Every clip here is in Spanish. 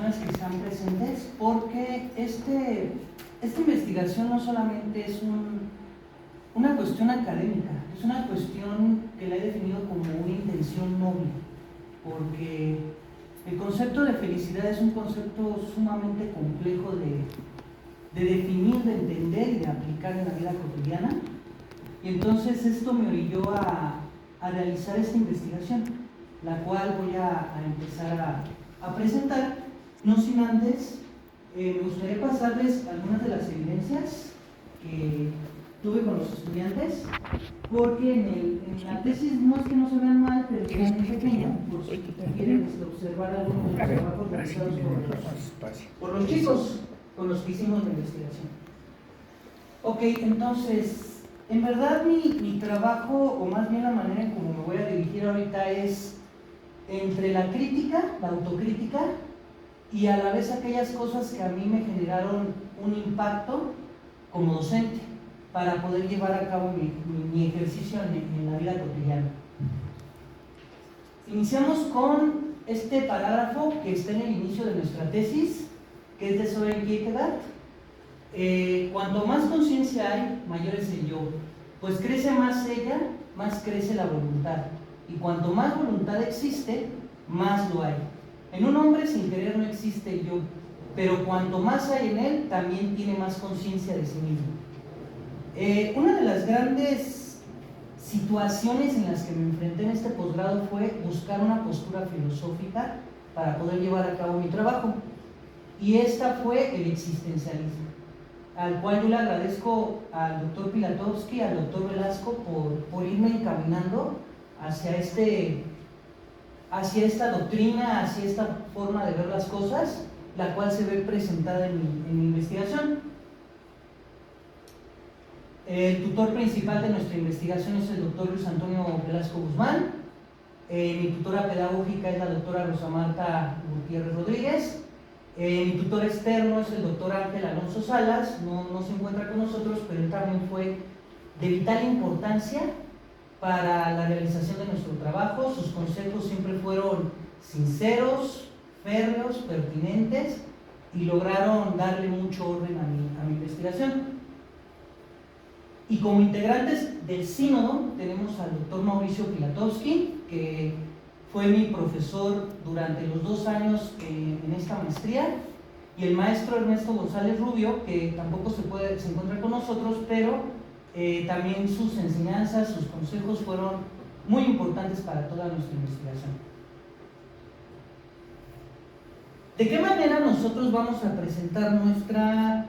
personas que están presentes, porque esta investigación no solamente es una cuestión académica, es una cuestión que la he definido como una intención noble, porque el concepto de felicidad es un concepto sumamente complejo de definir, de entender y de aplicar en la vida cotidiana. Y entonces esto me orilló a realizar esta investigación, la cual voy a empezar a presentar, no sin antes, me gustaría pasarles algunas de las evidencias que tuve con los estudiantes, porque en la tesis no es que no se vean mal, pero están muy pequeños, por si quieren observar algunos de los trabajos realizados por los chicos con los que hicimos la investigación. Ok, entonces, en verdad mi trabajo, o más bien la manera en cómo me voy a dirigir ahorita, es entre la crítica, la autocrítica, y a la vez aquellas cosas que a mí me generaron un impacto como docente para poder llevar a cabo mi ejercicio en la vida cotidiana. Iniciamos con este parágrafo que está en el inicio de nuestra tesis, que es de Søren Kierkegaard. Cuanto más conciencia hay, mayor es el yo, pues crece más ella, más crece la voluntad, y cuanto más voluntad existe, más lo hay. En un hombre sin querer no existe el yo, pero cuanto más hay en él, también tiene más conciencia de sí mismo. Una de las grandes situaciones en las que me enfrenté en este posgrado fue buscar una postura filosófica para poder llevar a cabo mi trabajo, y esta fue el existencialismo, al cual yo le agradezco al doctor Pilatowski, al doctor Velasco por irme encaminando hacia esta doctrina, hacia esta forma de ver las cosas, la cual se ve presentada en mi investigación. El tutor principal de nuestra investigación es el doctor Luis Antonio Velasco Guzmán. Mi tutora pedagógica es la doctora Rosa Marta Gutiérrez Rodríguez. Mi tutor externo es el doctor Ángel Alonso Salas. No se encuentra con nosotros, pero él también fue de vital importancia para la realización de nuestro trabajo. Sus consejos siempre fueron sinceros, férreos, pertinentes, y lograron darle mucho orden a mi investigación. Y como integrantes del sínodo tenemos al doctor Mauricio Pilatowski, que fue mi profesor durante los 2 años en esta maestría, y el maestro Ernesto González Rubio, que tampoco se encuentra con nosotros, pero también sus enseñanzas, sus consejos fueron muy importantes para toda nuestra investigación. ¿De qué manera nosotros vamos a presentar nuestra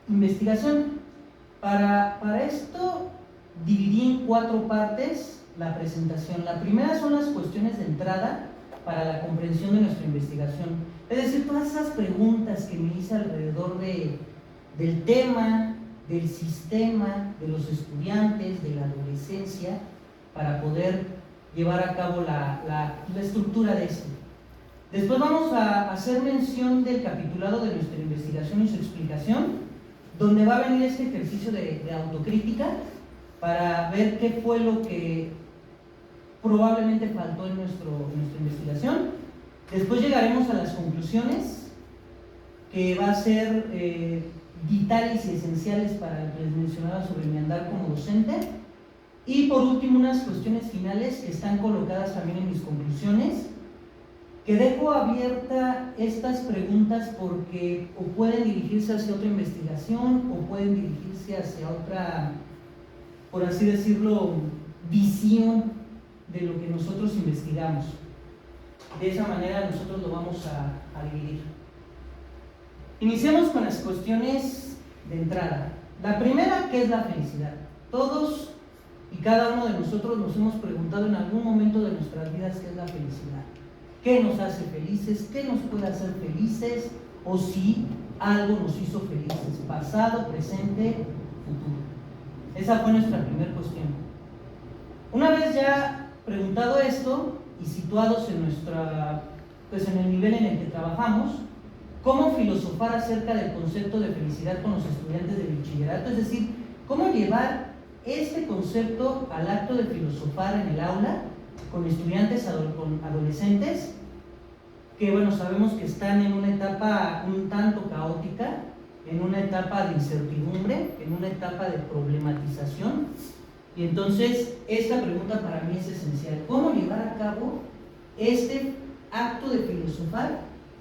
investigación? Para esto dividí en 4 partes la presentación. La primera son las cuestiones de entrada para la comprensión de nuestra investigación, es decir, todas esas preguntas que me hice alrededor del tema, del sistema, de los estudiantes, de la adolescencia, para poder llevar a cabo la estructura de esto. Después vamos a hacer mención del capitulado de nuestra investigación y su explicación, donde va a venir este ejercicio de autocrítica para ver qué fue lo que probablemente faltó en nuestra investigación. Después llegaremos a las conclusiones, que va a ser vitales y esenciales para lo que les mencionaba sobre mi andar como docente. Y por último, unas cuestiones finales que están colocadas también en mis conclusiones, que dejo abierta estas preguntas porque o pueden dirigirse hacia otra investigación o pueden dirigirse hacia otra, por así decirlo, visión de lo que nosotros investigamos. De esa manera nosotros lo vamos a dividir. Iniciemos con las cuestiones de entrada. La primera, ¿qué es la felicidad? Todos y cada uno de nosotros nos hemos preguntado en algún momento de nuestras vidas qué es la felicidad. ¿Qué nos hace felices? ¿Qué nos puede hacer felices? O si algo nos hizo felices, pasado, presente, futuro. Esa fue nuestra primera cuestión. Una vez ya preguntado esto y situados en en el nivel en el que trabajamos, ¿cómo filosofar acerca del concepto de felicidad con los estudiantes de bachillerato? Es decir, ¿cómo llevar este concepto al acto de filosofar en el aula con estudiantes, con adolescentes, que bueno, sabemos que están en una etapa un tanto caótica, en una etapa de incertidumbre, en una etapa de problematización. Y entonces esta pregunta para mí es esencial: ¿cómo llevar a cabo este acto de filosofar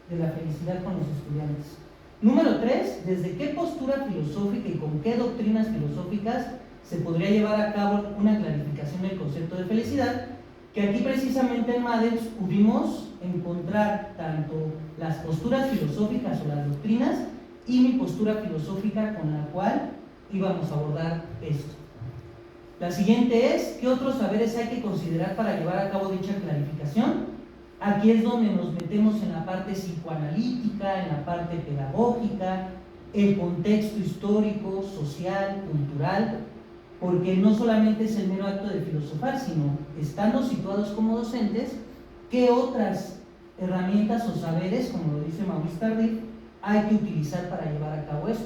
de la felicidad con los estudiantes? Número 3, ¿desde qué postura filosófica y con qué doctrinas filosóficas se podría llevar a cabo una clarificación del concepto de felicidad? Que aquí precisamente en Madens pudimos encontrar tanto las posturas filosóficas o las doctrinas y mi postura filosófica con la cual íbamos a abordar esto. La siguiente es: ¿qué otros saberes hay que considerar para llevar a cabo dicha clarificación? Aquí es donde nos metemos en la parte psicoanalítica, en la parte pedagógica, el contexto histórico, social, cultural, porque no solamente es el mero acto de filosofar, sino estando situados como docentes, ¿qué otras herramientas o saberes, como lo dice Maurice Tardif, hay que utilizar para llevar a cabo esto?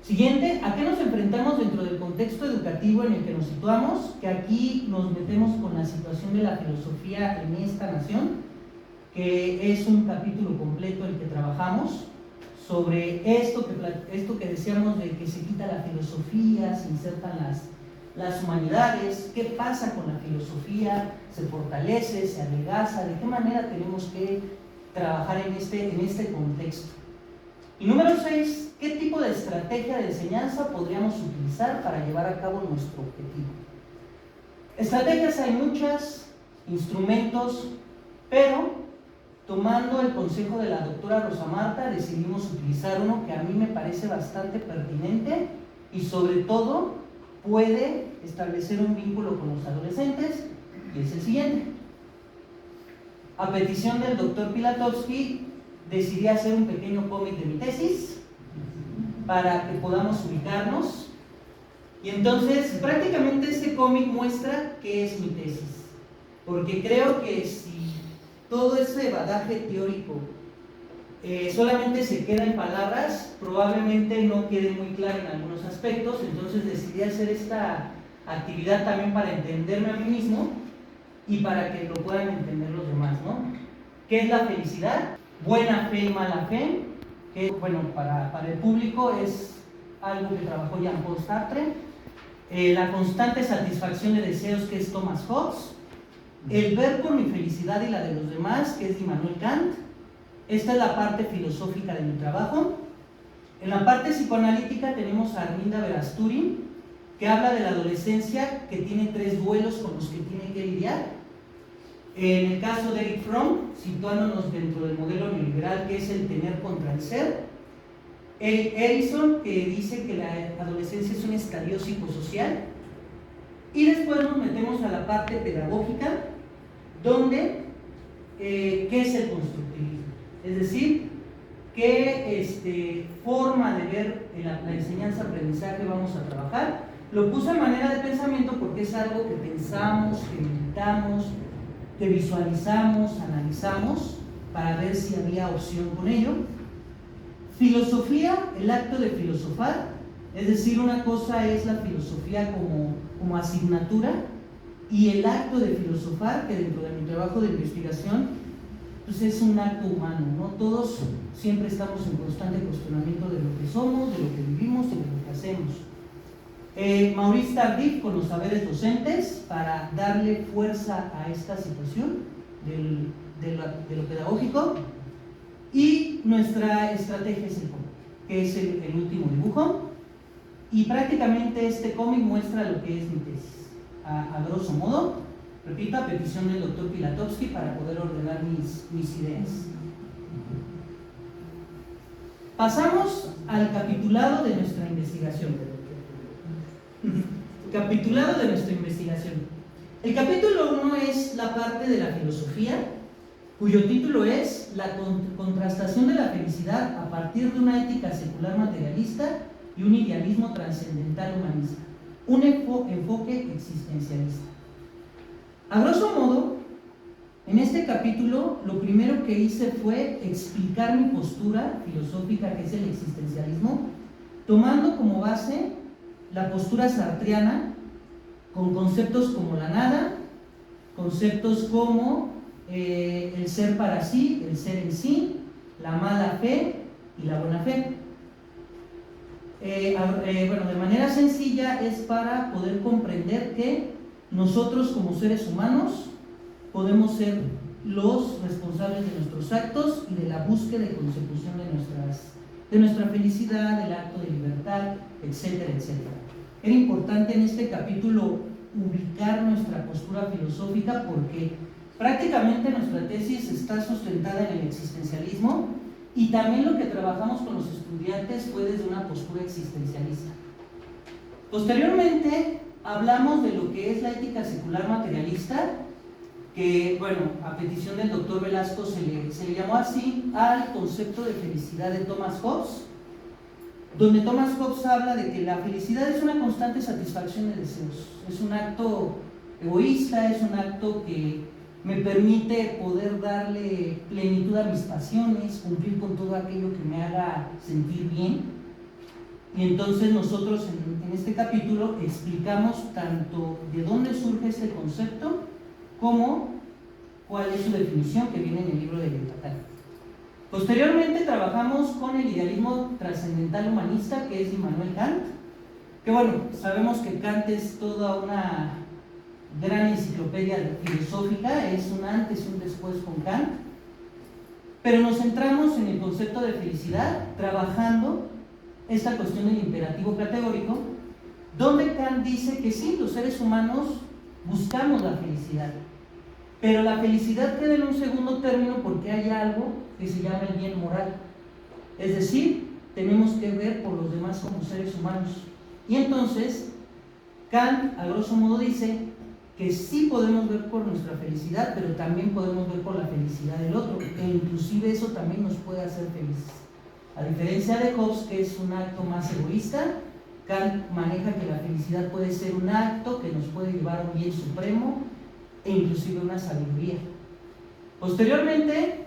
Siguiente, ¿a qué nos enfrentamos dentro del contexto educativo en el que nos situamos? Que aquí nos metemos con la situación de la filosofía en esta nación, que es un capítulo completo el que trabajamos sobre esto que decíamos de que se quita la filosofía, se insertan las humanidades. ¿Qué pasa con la filosofía? ¿Se fortalece? ¿Se adelgaza? ¿De qué manera tenemos que trabajar en este contexto? Y número 6, ¿qué tipo de estrategia de enseñanza podríamos utilizar para llevar a cabo nuestro objetivo? Estrategias hay muchas, instrumentos, pero tomando el consejo de la doctora Rosa Marta, decidimos utilizar uno que a mí me parece bastante pertinente y sobre todo puede establecer un vínculo con los adolescentes, y es el siguiente. A petición del doctor Pilatowski, decidí hacer un pequeño cómic de mi tesis para que podamos ubicarnos. Y entonces prácticamente este cómic muestra qué es mi tesis, porque creo que si todo ese bagaje teórico solamente se queda en palabras, probablemente no quede muy claro en algunos aspectos. Entonces decidí hacer esta actividad también para entenderme a mí mismo y para que lo puedan entender los demás, ¿no? ¿Qué es la felicidad? Buena fe y mala fe, que bueno, para el público es algo que trabajó Jean-Paul Sartre. La constante satisfacción de deseos, que es Thomas Hobbes. El ver por mi felicidad y la de los demás, que es Immanuel Kant. Esta es la parte filosófica de mi trabajo. En la parte psicoanalítica tenemos a Arminda Verasturi, que habla de la adolescencia, que tiene 3 duelos con los que tiene que lidiar. En el caso de Eric Fromm, situándonos dentro del modelo neoliberal, que es el tener contra el ser. Eric Erikson, que dice que la adolescencia es un estadio psicosocial. Y después nos metemos a la parte pedagógica, donde ¿qué es el constructivismo? Es decir, qué forma de ver la enseñanza-aprendizaje vamos a trabajar. Lo puse a manera de pensamiento porque es algo que pensamos, que meditamos, que visualizamos, analizamos para ver si había opción con ello. Filosofía, el acto de filosofar, es decir, una cosa es la filosofía como asignatura y el acto de filosofar, que dentro de mi trabajo de investigación pues es un acto humano, ¿no? Todos siempre estamos en constante cuestionamiento de lo que somos, de lo que vivimos y de lo que hacemos. Maurice Tardif con los saberes docentes para darle fuerza a esta situación de lo pedagógico. Y nuestra estrategia es el cómic, que es el último dibujo. Y prácticamente este cómic muestra lo que es mi tesis, a grosso modo, repito, a petición del doctor Pilatowski para poder ordenar mis ideas. Pasamos al capitulado de nuestra investigación. Capitulado de nuestra investigación. El capítulo 1 es la parte de la filosofía, cuyo título es La contrastación de la felicidad a partir de una ética secular materialista y un idealismo trascendental humanista, un enfoque existencialista. A grosso modo, en este capítulo lo primero que hice fue explicar mi postura filosófica, que es el existencialismo, tomando como base la postura sartreana con conceptos como la nada, conceptos como el ser para sí, el ser en sí, la mala fe y la buena fe. Bueno, de manera sencilla es para poder comprender que nosotros como seres humanos podemos ser los responsables de nuestros actos y de la búsqueda y consecución de nuestra felicidad, del acto de libertad, etcétera, etcétera. Era importante en este capítulo ubicar nuestra postura filosófica porque prácticamente nuestra tesis está sustentada en el existencialismo y también lo que trabajamos con los estudiantes fue desde una postura existencialista. Posteriormente hablamos de lo que es la ética secular materialista, que, bueno, a petición del doctor Velasco se le llamó así al concepto de felicidad de Thomas Hobbes, donde Thomas Hobbes habla de que la felicidad es una constante satisfacción de deseos, es un acto egoísta, es un acto que me permite poder darle plenitud a mis pasiones, cumplir con todo aquello que me haga sentir bien. Y entonces nosotros en este capítulo explicamos tanto de dónde surge este concepto como cuál es su definición que viene en el libro de Yucatán. Posteriormente trabajamos con el idealismo trascendental humanista, que es Immanuel Kant, que bueno, sabemos que Kant es toda una gran enciclopedia filosófica, es un antes y un después con Kant, pero nos centramos en el concepto de felicidad, trabajando esta cuestión del imperativo categórico, donde Kant dice que sí, los seres humanos buscamos la felicidad, pero la felicidad queda en un segundo término porque hay algo que se llama el bien moral, es decir, tenemos que ver por los demás como seres humanos. Y entonces Kant a grosso modo dice que sí podemos ver por nuestra felicidad, pero también podemos ver por la felicidad del otro, e inclusive eso también nos puede hacer felices. A diferencia de Hobbes, que es un acto más egoísta, Kant maneja que la felicidad puede ser un acto que nos puede llevar a un bien supremo e inclusive una sabiduría. Posteriormente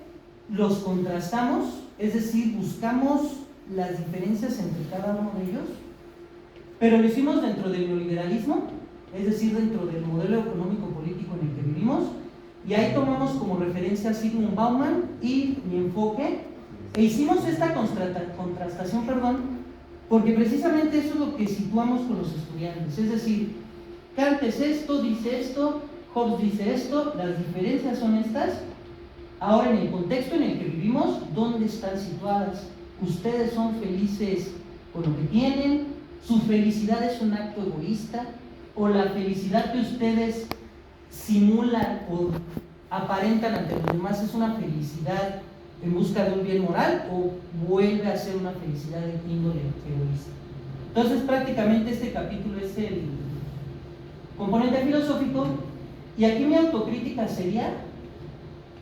los contrastamos, es decir, buscamos las diferencias entre cada uno de ellos, pero lo hicimos dentro del neoliberalismo, es decir, dentro del modelo económico político en el que vivimos, y ahí tomamos como referencia a Zygmunt Bauman y mi enfoque, e hicimos esta contrastación, porque precisamente eso es lo que situamos con los estudiantes, es decir, Kant es esto, dice esto, Hobbes dice esto, las diferencias son estas. Ahora, en el contexto en el que vivimos, ¿dónde están situadas? ¿Ustedes son felices con lo que tienen? ¿Su felicidad es un acto egoísta? ¿O la felicidad que ustedes simulan o aparentan ante los demás es una felicidad en busca de un bien moral o vuelve a ser una felicidad de índole egoísta? Entonces, prácticamente este capítulo es el componente filosófico, y aquí mi autocrítica sería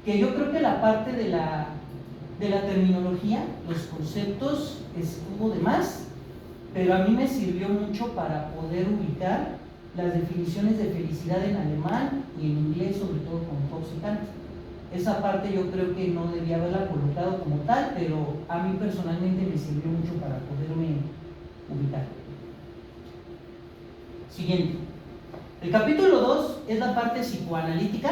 que yo creo que la parte de la terminología, los conceptos, estuvo de más, pero a mí me sirvió mucho para poder ubicar las definiciones de felicidad en alemán y en inglés, sobre todo con Hobbes y Kant. Esa parte yo creo que no debía haberla colocado como tal, pero a mí personalmente me sirvió mucho para poderme ubicar. Siguiente. El capítulo 2 es la parte psicoanalítica,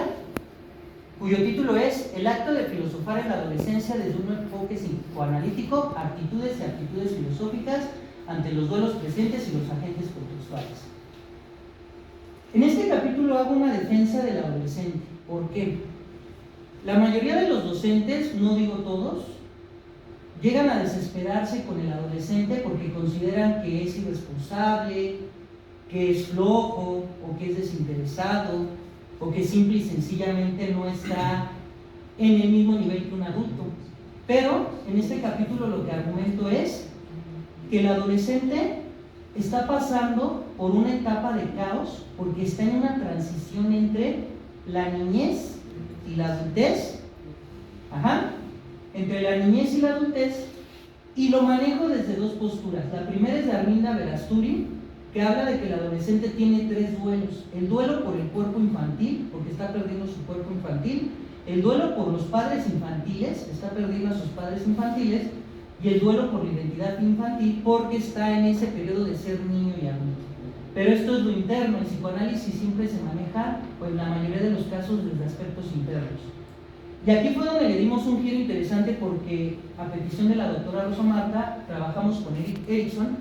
cuyo título es El acto de filosofar en la adolescencia desde un enfoque psicoanalítico, actitudes y actitudes filosóficas ante los duelos presentes y los agentes contextuales. En este capítulo hago una defensa del adolescente. ¿Por qué? La mayoría de los docentes, no digo todos, llegan a desesperarse con el adolescente porque consideran que es irresponsable, que es flojo o que es desinteresado o que simple y sencillamente no está en el mismo nivel que un adulto. Pero en este capítulo lo que argumento es que el adolescente está pasando por una etapa de caos porque está en una transición entre la niñez y la adultez, entre la niñez y la adultez, y lo manejo desde dos posturas. La primera es de Arminda Verasturi, que habla de que el adolescente tiene tres duelos: el duelo por el cuerpo infantil, porque está perdiendo su cuerpo infantil; el duelo por los padres infantiles, está perdiendo a sus padres infantiles; y el duelo por la identidad infantil, porque está en ese periodo de ser niño y adulto. Pero esto es lo interno. El psicoanálisis siempre se maneja, pues en la mayoría de los casos, desde aspectos internos. Y aquí fue donde le dimos un giro interesante porque a petición de la doctora Rosa Marta trabajamos con Erik Erikson,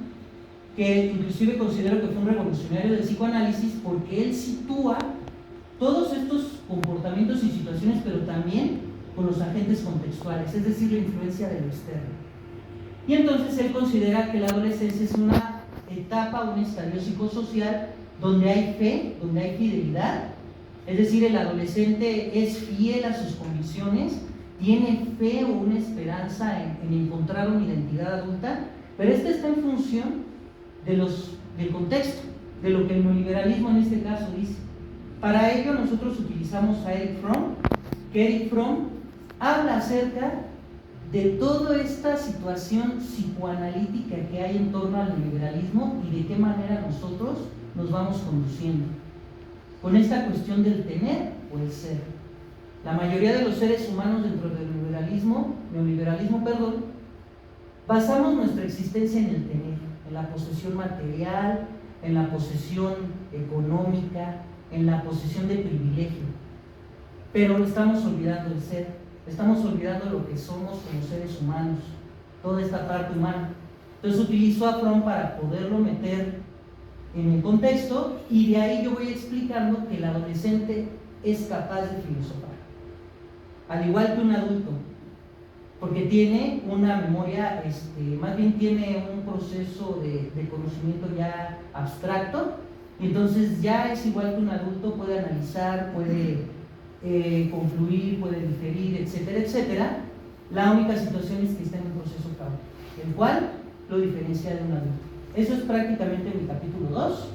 que inclusive considero que fue un revolucionario del psicoanálisis porque él sitúa todos estos comportamientos y situaciones, pero también con los agentes contextuales, es decir, la influencia de lo externo. Y entonces él considera que la adolescencia es una etapa, un estadio psicosocial donde hay fe, donde hay fidelidad, es decir, el adolescente es fiel a sus convicciones, tiene fe o una esperanza en encontrar una identidad adulta, pero esta está en función del contexto, de lo que el neoliberalismo en este caso dice. Para ello nosotros utilizamos a Erich Fromm, que Erich Fromm habla acerca de toda esta situación psicoanalítica que hay en torno al neoliberalismo y de qué manera nosotros nos vamos conduciendo con esta cuestión del tener o el ser. La mayoría de los seres humanos dentro del neoliberalismo, basamos nuestra existencia en el tener, en la posesión material, en la posesión económica, en la posesión de privilegio. Pero estamos olvidando el ser, estamos olvidando lo que somos como seres humanos, toda esta parte humana. Entonces utilizo a Fromm para poderlo meter en el contexto, y de ahí yo voy explicando que el adolescente es capaz de filosofar, al igual que un adulto, porque tiene una memoria, más bien tiene un proceso de conocimiento ya abstracto, y entonces ya es igual que un adulto, puede analizar, puede concluir, puede diferir, etcétera, etcétera. La única situación es que está en un proceso caótico, el cual lo diferencia de un adulto. Eso es prácticamente mi capítulo 2.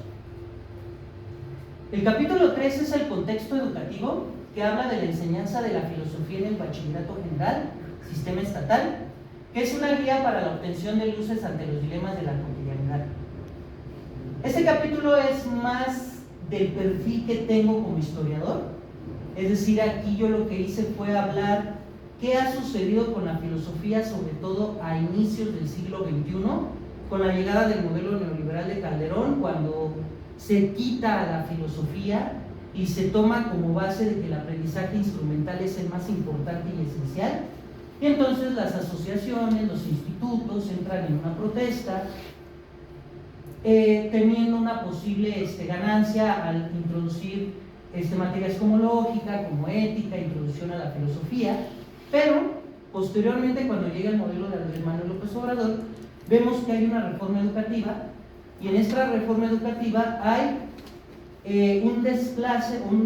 El capítulo 3 es el contexto educativo, que habla de la enseñanza de la filosofía en el bachillerato general, sistema estatal, que es una guía para la obtención de luces ante los dilemas de la cotidianidad. Este capítulo es más del perfil que tengo como historiador, es decir, aquí yo lo que hice fue hablar qué ha sucedido con la filosofía, sobre todo a inicios del siglo XXI, con la llegada del modelo neoliberal de Calderón, cuando se quita la filosofía y se toma como base de que el aprendizaje instrumental es el más importante y esencial, y entonces las asociaciones, los institutos entran en una protesta, teniendo una posible ganancia al introducir materias como lógica, como ética, introducción a la filosofía, pero posteriormente, cuando llega el modelo de Andrés Manuel López Obrador, vemos que hay una reforma educativa, y en esta reforma educativa hay un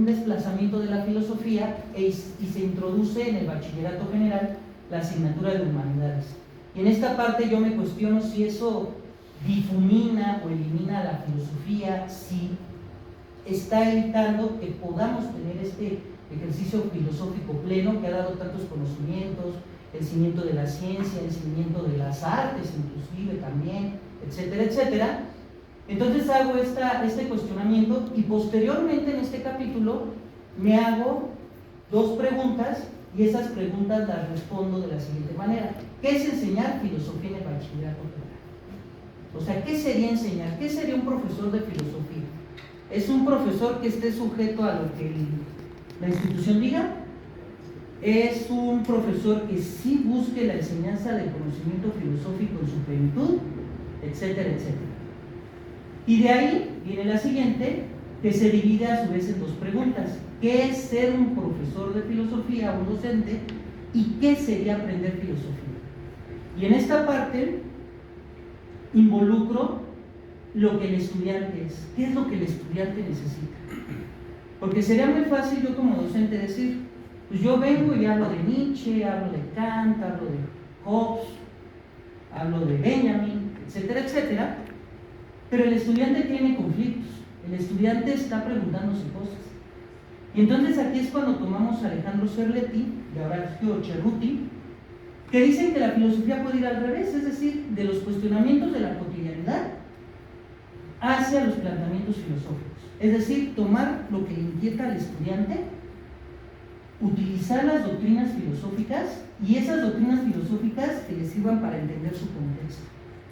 desplazamiento de la filosofía y se introduce en el bachillerato general la asignatura de humanidades. Y en esta parte yo me cuestiono si eso difumina o elimina la filosofía, si está evitando que podamos tener este ejercicio filosófico pleno que ha dado tantos conocimientos, el cimiento de la ciencia, el cimiento de las artes inclusive también, etcétera, etcétera. Entonces hago este cuestionamiento, y posteriormente en este capítulo me hago dos preguntas, y esas preguntas las respondo de la siguiente manera. ¿Qué es enseñar filosofía en el bachillerato general? O sea, ¿qué sería enseñar? ¿Qué sería un profesor de filosofía? ¿Es un profesor que esté sujeto a lo que la institución diga? ¿Es un profesor que sí busque la enseñanza del conocimiento filosófico en su plenitud? Etcétera, etcétera. Y de ahí viene la siguiente, que se divide a su vez en dos preguntas. ¿Qué es ser un profesor de filosofía, un docente? ¿Y qué sería aprender filosofía? Y en esta parte involucro lo que el estudiante es. ¿Qué es lo que el estudiante necesita? Porque sería muy fácil yo como docente decir, pues yo vengo y hablo de Nietzsche, hablo de Kant, hablo de Hobbes, hablo de Benjamin, etcétera, etcétera, pero el estudiante tiene conflictos, el estudiante está preguntándose cosas. Y entonces aquí es cuando tomamos a Alejandro Cerletti y Horacio Cerruti, que dicen que la filosofía puede ir al revés, es decir, de los cuestionamientos de la cotidianidad hacia los planteamientos filosóficos. Es decir, tomar lo que le inquieta al estudiante, utilizar las doctrinas filosóficas, y esas doctrinas filosóficas que le sirvan para entender su contexto,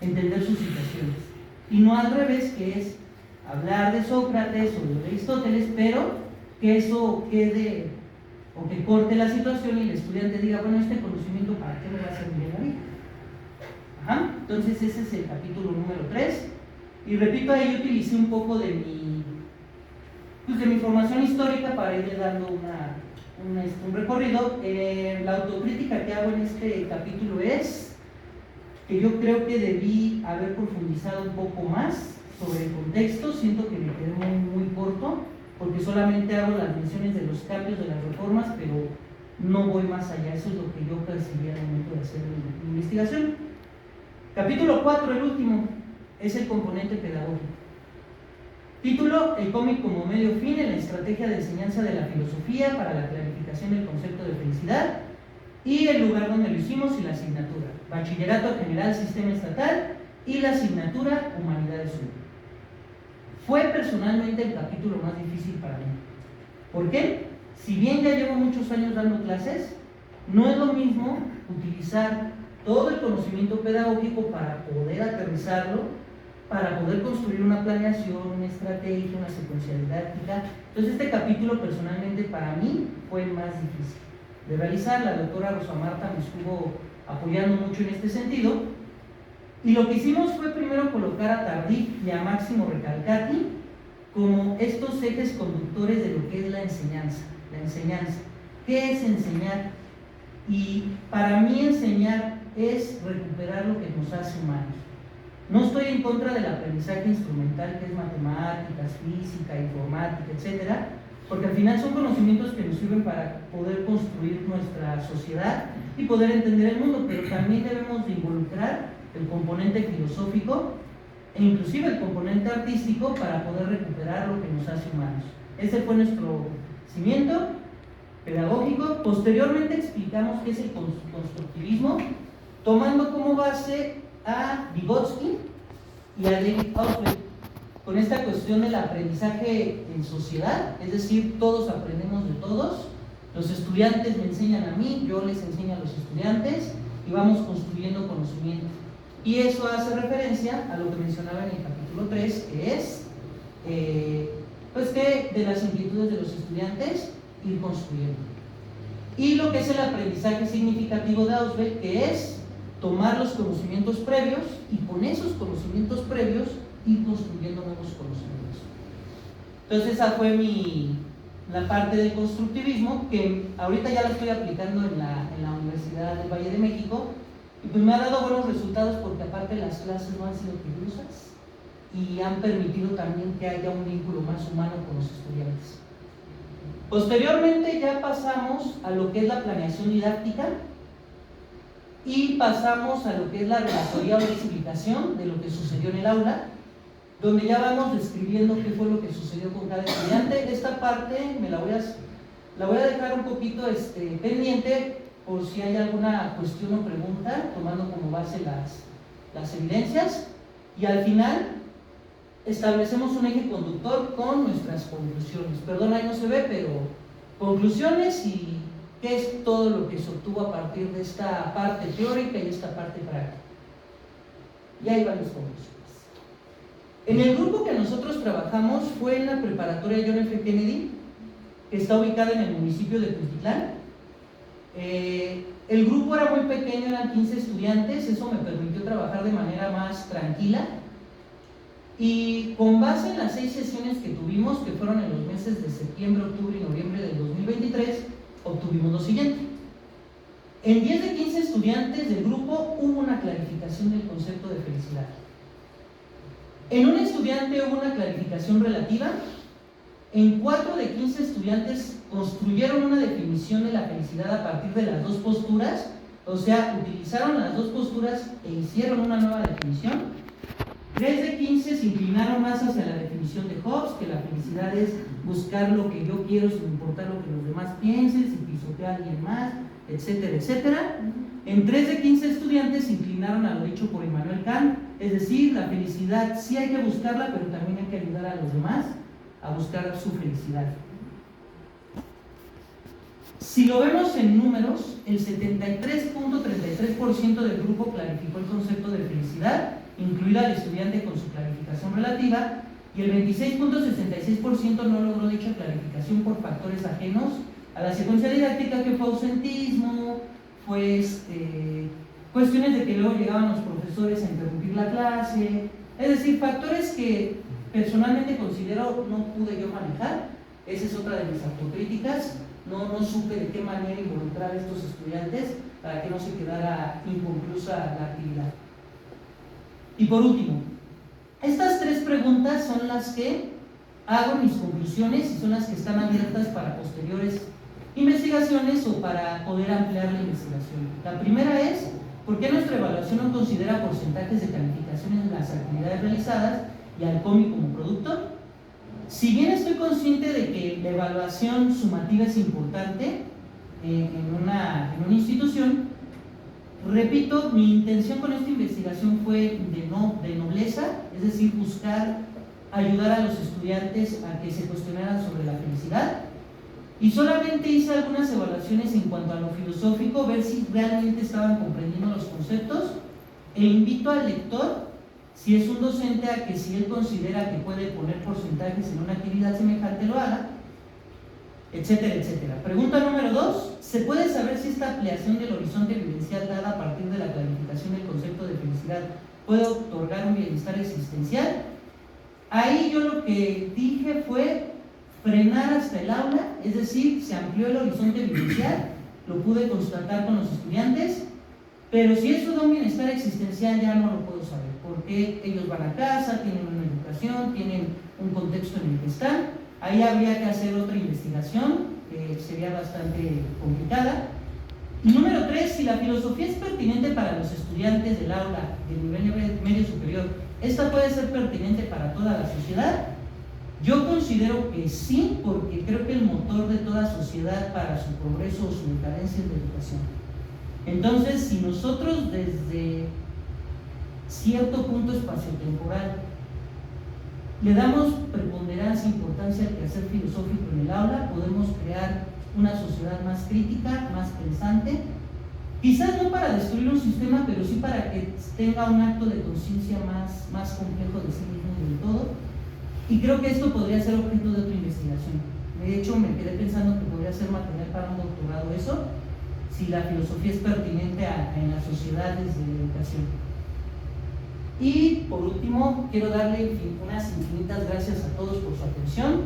entender sus situaciones. Y no al revés, que es hablar de Sócrates o de Aristóteles, pero que eso quede o que corte la situación y el estudiante diga, bueno, este conocimiento para qué me va a servir en la vida. Ajá. Entonces ese es el capítulo número 3. Y repito, ahí utilicé un poco de mi formación histórica para irle dando un recorrido. La autocrítica que hago en este capítulo es que yo creo que debí haber profundizado un poco más sobre el contexto. Siento que me quedé muy corto, porque solamente hago las menciones de los cambios de las reformas, pero no voy más allá. Eso es lo que yo percibí al momento de hacer mi investigación. Capítulo 4, el último, es el componente pedagógico. Título: el cómic como medio fin en la estrategia de enseñanza de la filosofía para la clarificación del concepto de felicidad, y el lugar donde lo hicimos y la asignatura: Bachillerato General Sistema Estatal, y la asignatura Humanidades 1. Fue personalmente el capítulo más difícil para mí. ¿Por qué? Si bien ya llevo muchos años dando clases, no es lo mismo utilizar todo el conocimiento pedagógico para poder aterrizarlo, para poder construir una planeación, una estrategia, una secuencia didáctica. Entonces este capítulo personalmente para mí fue más difícil de realizar. La doctora Rosa Marta me estuvo apoyando mucho en este sentido, y lo que hicimos fue primero colocar a Tardif y a Máximo Recalcati como estos ejes conductores de lo que es la enseñanza. ¿Qué es enseñar? Y para mí enseñar es recuperar lo que nos hace humanos. No estoy en contra del aprendizaje instrumental, que es matemáticas, física, informática, etcétera, porque al final son conocimientos que nos sirven para poder construir nuestra sociedad y poder entender el mundo, pero también debemos de involucrar el componente filosófico e inclusive el componente artístico para poder recuperar lo que nos hace humanos. Ese fue nuestro cimiento pedagógico. Posteriormente explicamos qué es el constructivismo, tomando como base a Vygotsky y a David Ausubel, con esta cuestión del aprendizaje en sociedad, es decir, todos aprendemos de todos. Los estudiantes me enseñan a mí, yo les enseño a los estudiantes y vamos construyendo conocimiento. Y eso hace referencia a lo que mencionaba en el capítulo 3, que es pues que de las inquietudes de los estudiantes ir construyendo. Y lo que es el aprendizaje significativo de Ausubel, que es tomar los conocimientos previos y con esos conocimientos previos ir construyendo nuevos conocimientos. Entonces esa fue la parte del constructivismo, que ahorita ya la estoy aplicando en la Universidad del Valle de México, y pues me ha dado buenos resultados, porque aparte las clases no han sido tediosas y han permitido también que haya un vínculo más humano con los estudiantes. Posteriormente ya pasamos a lo que es la planeación didáctica y pasamos a lo que es la relatoría o la explicación de lo que sucedió en el aula, donde ya vamos describiendo qué fue lo que sucedió con cada estudiante. Esta parte la voy a dejar un poquito pendiente por si hay alguna cuestión o pregunta, tomando como base las evidencias, y al final establecemos un eje conductor con nuestras conclusiones. Perdón, ahí no se ve, pero conclusiones y qué es todo lo que se obtuvo a partir de esta parte teórica y esta parte práctica. Y ahí van las conclusiones. En el grupo que nosotros trabajamos fue en la preparatoria John F. Kennedy, que está ubicada en el municipio de Tultitlán. El grupo era muy pequeño, eran 15 estudiantes, eso me permitió trabajar de manera más tranquila, y con base en las 6 sesiones que tuvimos, que fueron en los meses de septiembre, octubre y noviembre del 2023, obtuvimos lo siguiente. En 10 de 15 estudiantes del grupo hubo una clarificación del concepto de felicidad. En un estudiante hubo una clarificación relativa. En 4 de 15 estudiantes construyeron una definición de la felicidad a partir de las dos posturas, o sea, utilizaron las dos posturas e hicieron una nueva definición. 3 de 15 se inclinaron más hacia la definición de Hobbes, que la felicidad es buscar lo que yo quiero sin importar lo que los demás piensen, sin pisotear a alguien más, etcétera, etcétera. En 3 de 15 estudiantes se inclinaron a lo dicho por Immanuel Kant, es decir, la felicidad sí hay que buscarla, pero también hay que ayudar a los demás a buscar su felicidad. Si lo vemos en números, el 73.33% del grupo clarificó el concepto de felicidad, incluida al estudiante con su clarificación relativa, y el 26.66% no logró dicha clarificación por factores ajenos a la secuencia didáctica, que fue ausentismo, fue cuestiones de que luego llegaban los profesores a interrumpir la clase, es decir, factores que personalmente considero no pude yo manejar. Esa es otra de mis autocríticas. No supe de qué manera involucrar a estos estudiantes para que no se quedara inconclusa la actividad. Y por último, estas 3 preguntas son las que hago mis conclusiones y son las que están abiertas para posteriores investigaciones o para poder ampliar la investigación. La primera es: ¿por qué nuestra evaluación no considera porcentajes de calificaciones en las actividades realizadas y al COMI como producto? Si bien estoy consciente de que la evaluación sumativa es importante en una institución, repito, mi intención con esta investigación fue de nobleza, es decir, buscar ayudar a los estudiantes a que se cuestionaran sobre la felicidad, y solamente hice algunas evaluaciones en cuanto a lo filosófico, ver si realmente estaban comprendiendo los conceptos, e invito al lector, si es un docente, a que si él considera que puede poner porcentajes en una actividad semejante, lo haga, etcétera, etcétera. Pregunta número 2: ¿se puede saber si esta ampliación del horizonte vivencial dada a partir de la clarificación del concepto de felicidad puede otorgar un bienestar existencial? Ahí yo lo que dije fue frenar hasta el aula, es decir, se amplió el horizonte vivencial, lo pude constatar con los estudiantes, pero si eso da un bienestar existencial ya no lo puedo saber, porque ellos van a casa, tienen una educación, tienen un contexto en el que están. Ahí habría que hacer otra investigación, que sería bastante complicada. Y número 3, si la filosofía es pertinente para los estudiantes del aula del nivel medio superior, ¿esta puede ser pertinente para toda la sociedad? Yo considero que sí, porque creo que el motor de toda sociedad para su progreso o su decadencia es la educación. Entonces, si nosotros desde cierto punto espaciotemporal le damos preponderancia e importancia al quehacer filosófico en el aula, podemos crear una sociedad más crítica, más pensante, quizás no para destruir un sistema, pero sí para que tenga un acto de conciencia más complejo de sí mismo y del todo. Y creo que esto podría ser objeto de otra investigación. De hecho, me quedé pensando que podría ser material para un doctorado eso, si la filosofía es pertinente en las sociedades de educación. Y por último, quiero darle unas infinitas gracias a todos por su atención.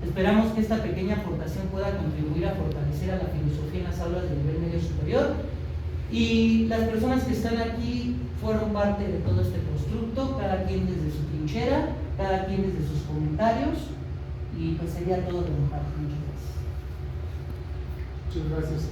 Esperamos que esta pequeña aportación pueda contribuir a fortalecer a la filosofía en las aulas del nivel medio superior. Y las personas que están aquí fueron parte de todo este constructo, cada quien desde su trinchera, cada quien desde sus comentarios. Y pues sería todo de mi parte. Muchas gracias. Muchas gracias.